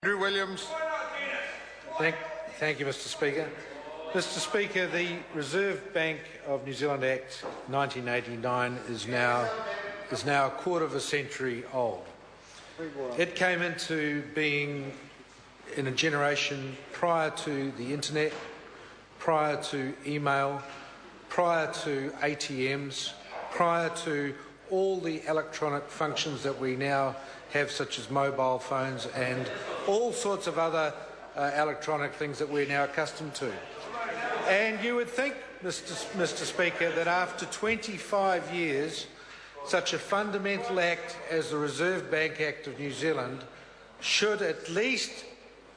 Andrew Williams. Thank you, Mr. Speaker. Mr. Speaker, the Reserve Bank of New Zealand Act 1989 is now a quarter of a century old. It came into being in a generation prior to the internet, prior to email, prior to ATMs, prior to all the electronic functions that we now have, such as mobile phones and all sorts of other electronic things that we're now accustomed to. And you would think, Mr. Speaker, that after 25 years, such a fundamental act as the Reserve Bank Act of New Zealand should at least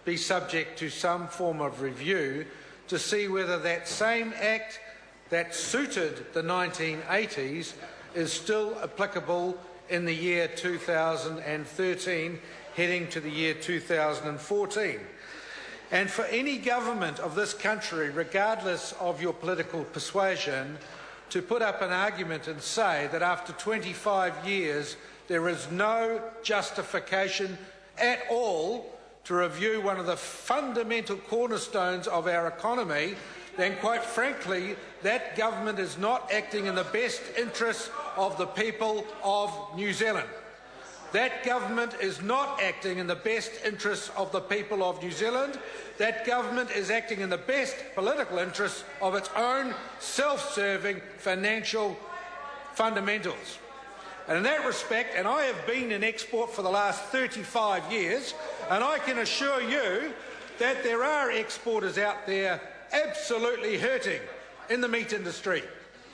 be subject to some form of review to see whether that same act that suited the 1980s is still applicable in the year 2013, heading to the year 2014. And for any government of this country, regardless of your political persuasion, to put up an argument and say that after 25 years there is no justification at all to review one of the fundamental cornerstones of our economy, then quite frankly that government is not acting in the best interests of the people of New Zealand. That government is not acting in the best interests of the people of New Zealand. That government is acting in the best political interests of its own self-serving financial fundamentals. And in that respect, and I have been in export for the last 35 years, and I can assure you that there are exporters out there absolutely hurting in the meat industry,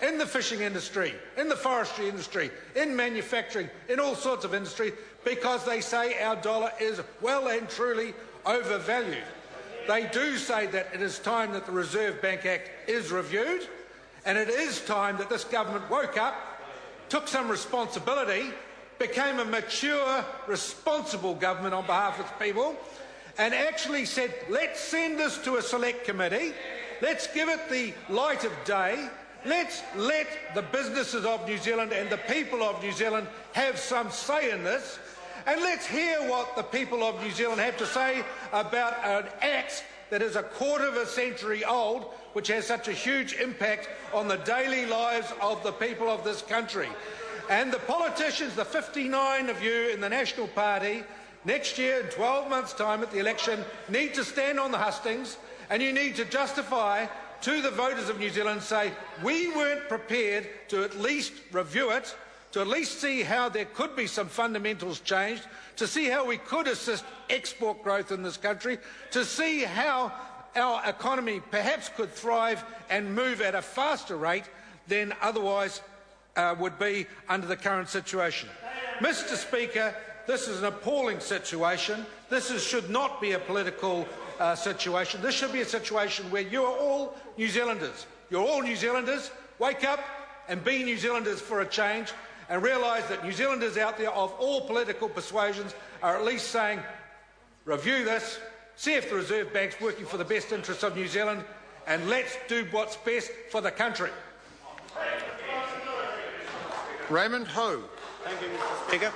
in the fishing industry, in the forestry industry, in manufacturing, in all sorts of industry, because they say our dollar is well and truly overvalued. They do say that it is time that the Reserve Bank Act is reviewed, and it is time that this government woke up, took some responsibility, became a mature, responsible government on behalf of its people, and actually said, let's send this to a select committee, let's give it the light of day, let's let the businesses of New Zealand and the people of New Zealand have some say in this, and let's hear what the people of New Zealand have to say about an act that is a quarter of a century old, which has such a huge impact on the daily lives of the people of this country. And the politicians, the 59 of you in the National Party, next year, in 12 months' time at the election, need to stand on the hustings, and you need to justify to the voters of New Zealand, say, we weren't prepared to at least review it, to at least see how there could be some fundamentals changed, to see how we could assist export growth in this country, to see how our economy perhaps could thrive and move at a faster rate than otherwise would be under the current situation. Mr. Speaker, this is an appalling situation. This should not be a political situation. This should be a situation where you are all New Zealanders. You're all New Zealanders. Wake up and be New Zealanders for a change, and realise that New Zealanders out there of all political persuasions are at least saying, review this, see if the Reserve Bank's working for the best interests of New Zealand, and let's do what's best for the country. Raymond Ho. Thank you, Mr. Speaker.